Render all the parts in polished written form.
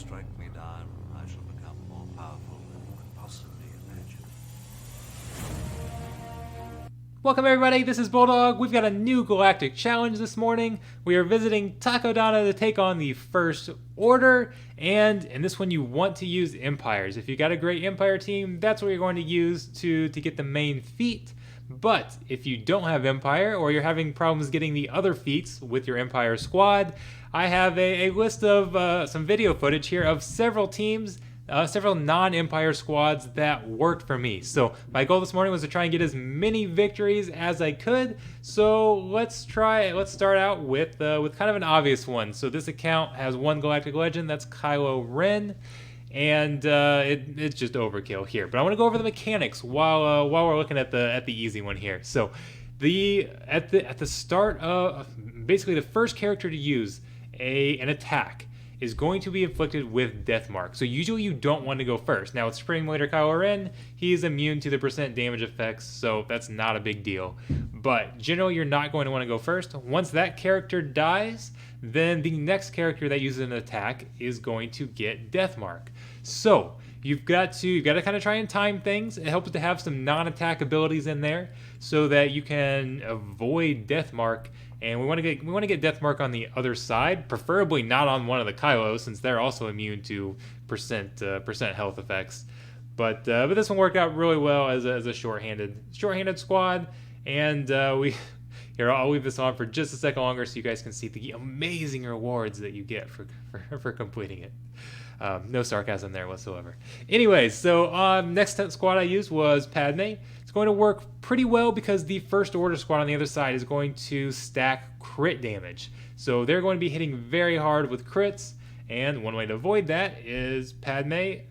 strike me down, I shall become more powerful than you could possibly imagine. Welcome everybody, this is Bulldog. We've got a new Galactic challenge this morning. We are visiting Takodana to take on the First Order, and in this one you want to use Empires. If you got a great Empire team, that's what you're going to use to get the main feat. But if you don't have Empire, or you're having problems getting the other feats with your Empire squad, I have a list of some video footage here of several teams, several non-Empire squads that worked for me. So my goal this morning was to try and get as many victories as I could. So let's start out with kind of an obvious one. So this account has one Galactic Legend, that's Kylo Ren, and it's just overkill here. But I want to go over the mechanics while we're looking at the easy one here. So at the start of basically the first character to use an attack is going to be inflicted with Death Mark. So usually you don't want to go first. Now with Spring Leader Kylo Ren, he is immune to the percent damage effects, so that's not a big deal. But generally you're not going to want to go first. Once that character dies, then the next character that uses an attack is going to get Death Mark. So you've got to kind of try and time things. It helps to have some non-attack abilities in there so that you can avoid Death Mark. And we want to get Death Mark on the other side, preferably not on one of the Kylos, since they're also immune to percent health effects. But this one worked out really well as a shorthanded squad. And here, I'll leave this on for just a second longer so you guys can see the amazing rewards that you get for completing it. No sarcasm there whatsoever. Anyways, so next squad I used was Padme. It's going to work pretty well because the First Order squad on the other side is going to stack crit damage. So they're going to be hitting very hard with crits, and one way to avoid that is Padme's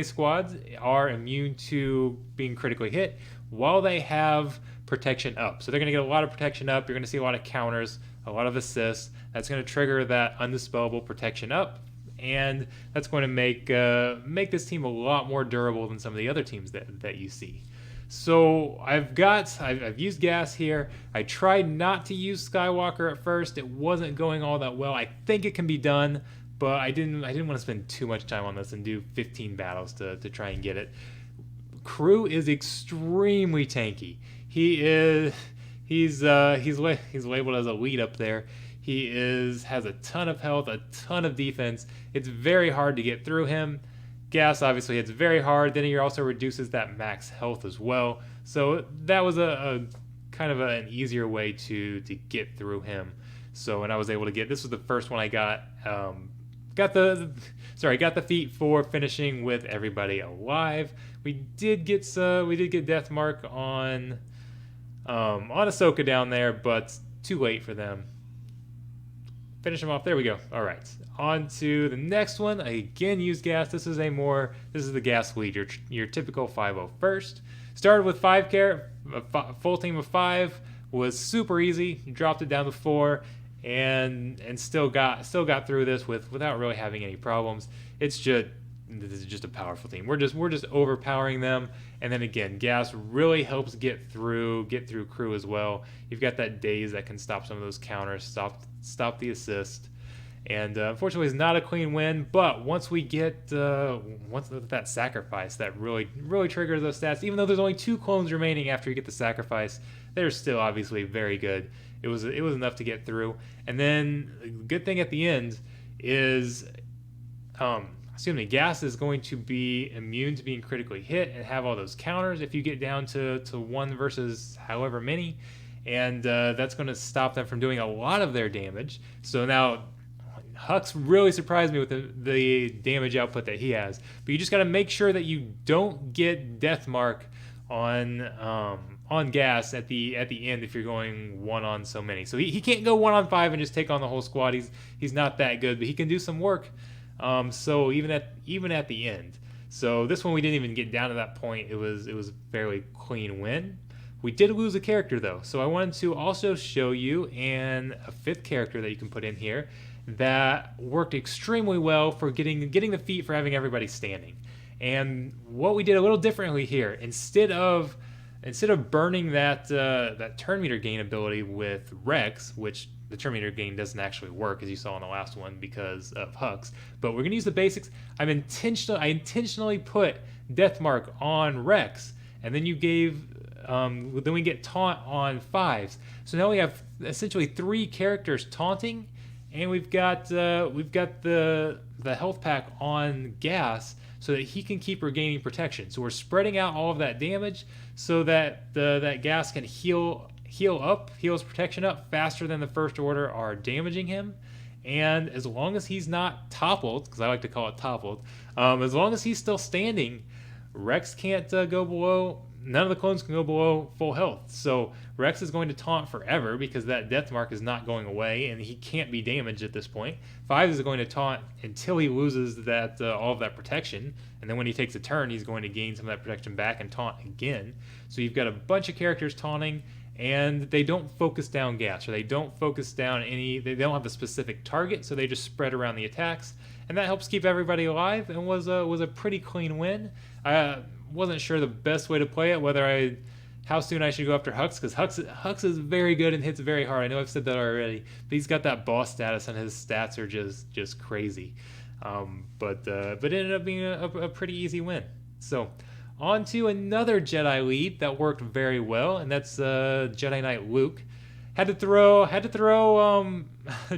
squads are immune to being critically hit while they have protection up. So they're going to get a lot of protection up. You're going to see a lot of counters, a lot of assists. That's going to trigger that undispellable protection up, and that's going to make this team a lot more durable than some of the other teams that you see. So I've used gas here. I tried not to use Skywalker at first. It wasn't going all that well. I think it can be done, but I didn't want to spend too much time on this and do 15 battles to try and get it. Crew is extremely tanky. He's labeled as elite up there. He has a ton of health, a ton of defense. It's very hard to get through him. Gas obviously hits very hard. Then he also reduces that max health as well. So that was a kind of an easier way to get through him. So when I was able to this was the first one I got. Got the feat for finishing with everybody alive. We did get Death Mark on Ahsoka down there, but too late for them. Finish him off. There we go. All right. On to the next one. I again use gas. This is the gas lead. Your typical 501st. Started with a full team of 5. Was super easy. You dropped it down to 4, and still got through this without really having any problems. This is just a powerful team. We're just overpowering them. And then again, gas really helps get through crew as well. You've got that daze that can stop some of those counters, stop the assist. And unfortunately, it's not a clean win. But once we get that sacrifice, that really triggers those stats. Even though there's only 2 clones remaining after you get the sacrifice, they're still obviously very good. It was enough to get through. And then the good thing at the end is, gas is going to be immune to being critically hit and have all those counters if you get down to 1 versus however many. And that's going to stop them from doing a lot of their damage. So now Hux really surprised me with the damage output that he has. But you just got to make sure that you don't get Death Mark on gas at the end if you're going 1 on so many. So he can't go 1 on 5 and just take on the whole squad. He's not that good, but he can do some work. So even at the end. So this one we didn't even get down to that point. It was a fairly clean win. We did lose a character though, so I wanted to also show you a 5th character that you can put in here that worked extremely well for getting the feat for having everybody standing. And what we did a little differently here, instead of burning that turn meter gain ability with Rex, which the turn meter gain doesn't actually work, as you saw in the last one, because of Hux. But we're gonna use the basics. I intentionally put Death Mark on Rex, and then you gave then we get taunt on 5s. So now we have essentially 3 characters taunting, and we've got the health pack on Gas, so that he can keep regaining protection. So we're spreading out all of that damage so that that Gas can heal his protection up faster than the First Order are damaging him. And as long as he's not toppled, because I like to call it toppled, as long as he's still standing, Rex can't go below. None of the clones can go below full health. So Rex is going to taunt forever because that death mark is not going away, and he can't be damaged at this point. 5 is going to taunt until he loses that all of that protection, and then when he takes a turn, he's going to gain some of that protection back and taunt again. So you've got a bunch of characters taunting, and they don't focus down Gas, or they don't focus down they don't have a specific target, so they just spread around the attacks, and that helps keep everybody alive, and was a pretty clean win. Wasn't sure the best way to play it, how soon I should go after Hux, because Hux is very good and hits very hard. I know I've said that already, but he's got that boss status and his stats are just crazy. But it ended up being a pretty easy win. So on to another Jedi lead that worked very well, and that's Jedi Knight Luke. Had to throw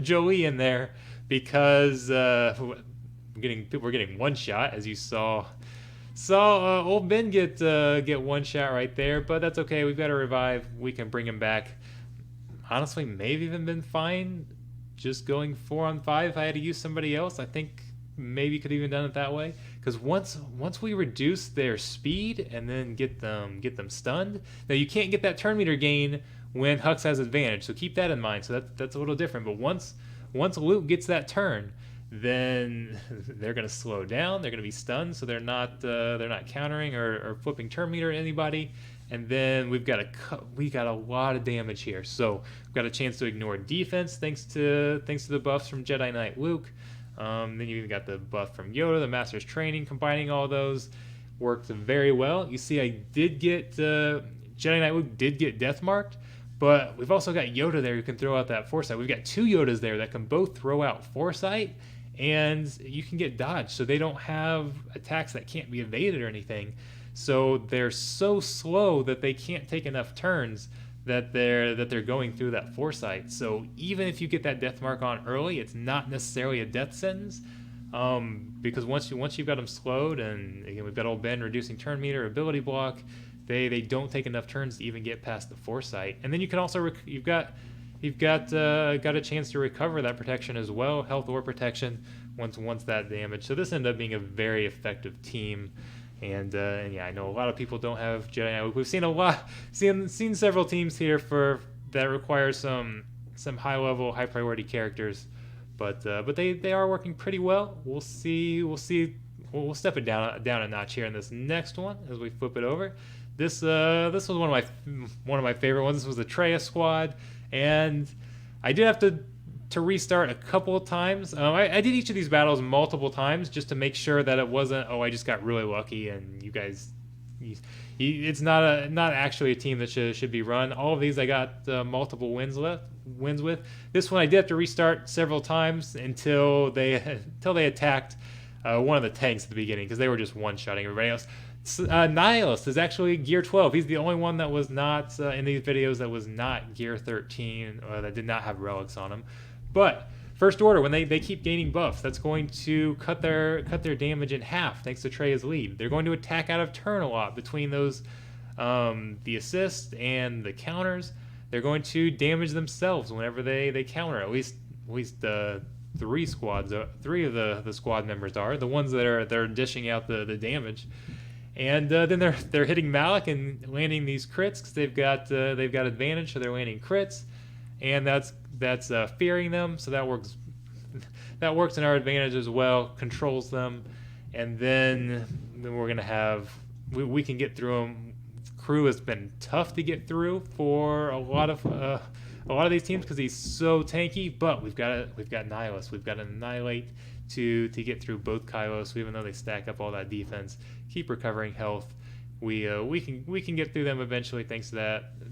Joey in there because we're getting one shot, as you saw old Ben get one shot right there, but that's okay. We've got a revive. We can bring him back. Honestly, maybe even been fine just going 4-on-5. If I had to use somebody else, I think maybe could have even done it that way. Because once we reduce their speed and then get them stunned, now you can't get that turn meter gain when Hux has advantage. So keep that in mind. So that's a little different. But once Luke gets that turn, then they're going to slow down. They're going to be stunned, so they're not countering or flipping turn meter at anybody. And then we've got a lot of damage here. So we've got a chance to ignore defense thanks to the buffs from Jedi Knight Luke. Then you even got the buff from Yoda, the Master's Training. Combining all those worked very well. You see, I did get Jedi Knight Luke did get death marked. But we've also got Yoda there who can throw out that Foresight. We've got 2 Yodas there that can both throw out Foresight, and you can get dodged. So they don't have attacks that can't be evaded or anything. So they're so slow that they can't take enough turns that they're going through that Foresight. So even if you get that death mark on early, it's not necessarily a death sentence. Because once you've got them slowed, and again we've got old Ben reducing turn meter, ability block, they don't take enough turns to even get past the Foresight. And then you can also you've got a chance to recover that protection as well, health or protection, once that damage. So this ended up being a very effective team. And yeah, I know a lot of people don't have Jedi Knight Luke. We've seen several teams here that require some high level, high priority characters, but they are working pretty well. We'll see. We'll step it down a notch here in this next one as we flip it over. This was one of my favorite ones. This was the Treya squad, and I did have to restart a couple of times. I did each of these battles multiple times just to make sure that it wasn't, I just got really lucky and you guys, it's not actually a team that should be run. All of these I got multiple wins with. This one I did have to restart several times until they attacked one of the tanks at the beginning, because they were just one-shotting everybody else. Nihilus is actually gear 12. He's the only one that was not in these videos that was not gear 13, that did not have relics on him. But First Order, when they keep gaining buffs, that's going to cut their damage in half thanks to Treya's lead. They're going to attack out of turn a lot between those, the assist and the counters. They're going to damage themselves whenever they counter. At least three of the squad members are the ones that are dishing out the damage. And then they're hitting Malik and landing these crits because they've got advantage, so they're landing crits, and that's fearing them. So that works in our advantage as well. Controls them, and then we're gonna have we can get through them. Crew has been tough to get through for a lot of these teams because he's so tanky. But we've got Nihilus. We've got to Annihilate to get through both Kylos, even though they stack up all that defense. Keep recovering health. we can get through them eventually thanks to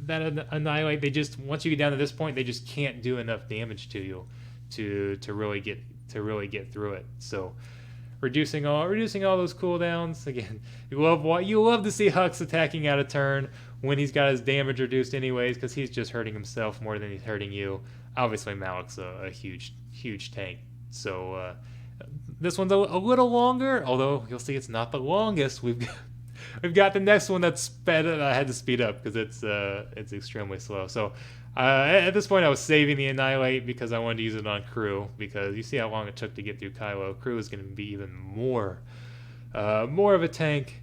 that annihilate. They just, once you get down to this point, they just can't do enough damage to you to really get through it. So reducing all those cooldowns. Again, you love to see Hux attacking out of turn when he's got his damage reduced anyways, because he's just hurting himself more than he's hurting you. Obviously Malik's a huge tank. So this one's a little longer, although you'll see it's not the longest. We've got the next one that's sped. I had to speed up because it's extremely slow. So at this point I was saving the Annihilate because I wanted to use it on Crew, because you see how long it took to get through Kylo. Crew is going to be even more of a tank.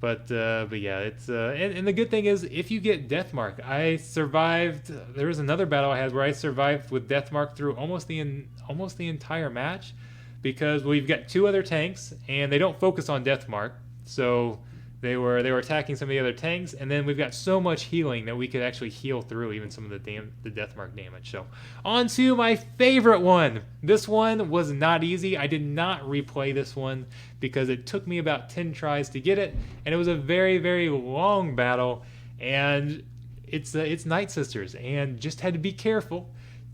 But yeah, it's and the good thing is, if you get Deathmark, I survived. There was another battle I had where I survived with Deathmark through almost the entire match, because we've got two other tanks and they don't focus on Deathmark, so they were attacking some of the other tanks, and then we've got so much healing that we could actually heal through even some of the Deathmark damage. So on to my favorite one. This one was not easy. I did not replay this one because it took me about 10 tries to get it, and it was a very, very long battle, and it's Night Sisters, and just had to be careful.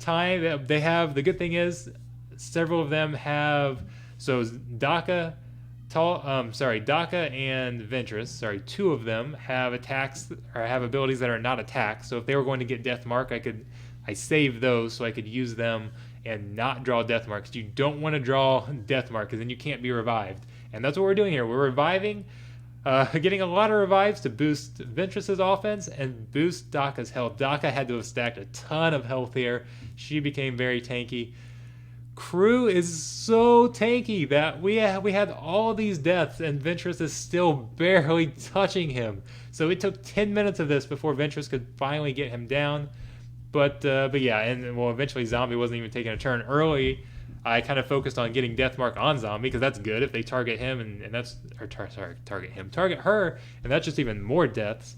They have, the good thing is several of them have, so Daka and Ventress, two of them have attacks, or have abilities that are not attacks. So if they were going to get Deathmark, I saved those so I could use them and not draw Deathmark, because you don't want to draw Deathmark, because then you can't be revived. And that's what we're doing here. We're reviving, getting a lot of revives to boost Ventress's offense and boost Daka's health. Daka had to have stacked a ton of health here. She became very tanky. Crew is so tanky that we had all these deaths, and Ventress is still barely touching him. So it took 10 minutes of this before Ventress could finally get him down. But yeah, and well, eventually Zombie wasn't even taking a turn early. I kind of focused on getting Deathmark on Zombie, because that's good if they target him, and that's, or target her, and that's just even more deaths.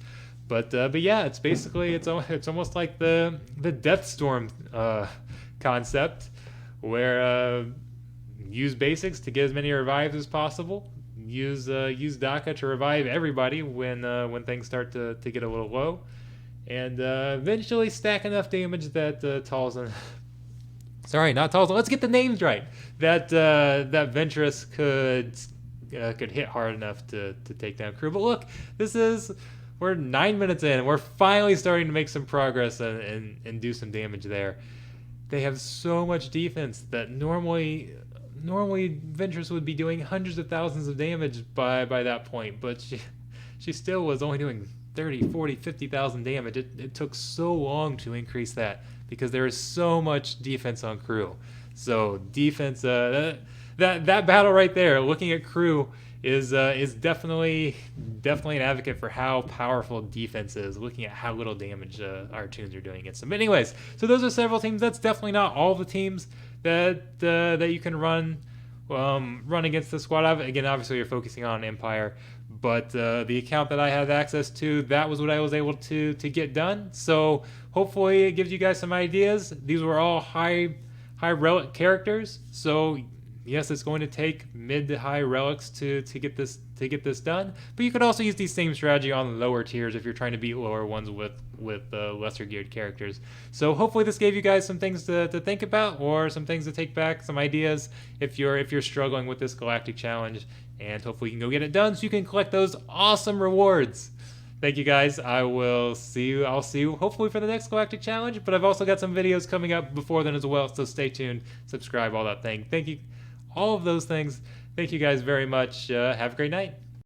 But yeah, it's basically it's almost like the Deathstorm concept, where use basics to get as many revives as possible. Use Daka to revive everybody when things start to get a little low, and eventually stack enough damage that Talzin. Sorry, not Talzin. Let's get the names right. That Ventress could hit hard enough to take down Crew. But look, we're 9 minutes in, and we're finally starting to make some progress and do some damage there. They have so much defense that normally Ventress would be doing hundreds of thousands of damage by that point, but she still was only doing 30, 40, 50,000 damage. It took so long to increase that because there is so much defense on Crew. So defense, that battle right there, looking at Crew, is definitely an advocate for how powerful defense is, looking at how little damage our tunes are doing against them. But anyways, so those are several teams. That's definitely not all the teams that you can run against the squad. Again, obviously you're focusing on Empire, but the account that I had access to, that was what I was able to get done. So hopefully it gives you guys some ideas. These were all high relic characters, so yes, it's going to take mid to high relics to get this done. But you could also use these same strategy on lower tiers if you're trying to beat lower ones with lesser geared characters. So hopefully this gave you guys some things to think about, or some things to take back, some ideas if you're struggling with this Galactic challenge. And hopefully you can go get it done so you can collect those awesome rewards. Thank you guys. I'll see you hopefully for the next Galactic challenge. But I've also got some videos coming up before then as well. So stay tuned, subscribe, all that thing. Thank you. All of those things. Thank you guys very much. Have a great night.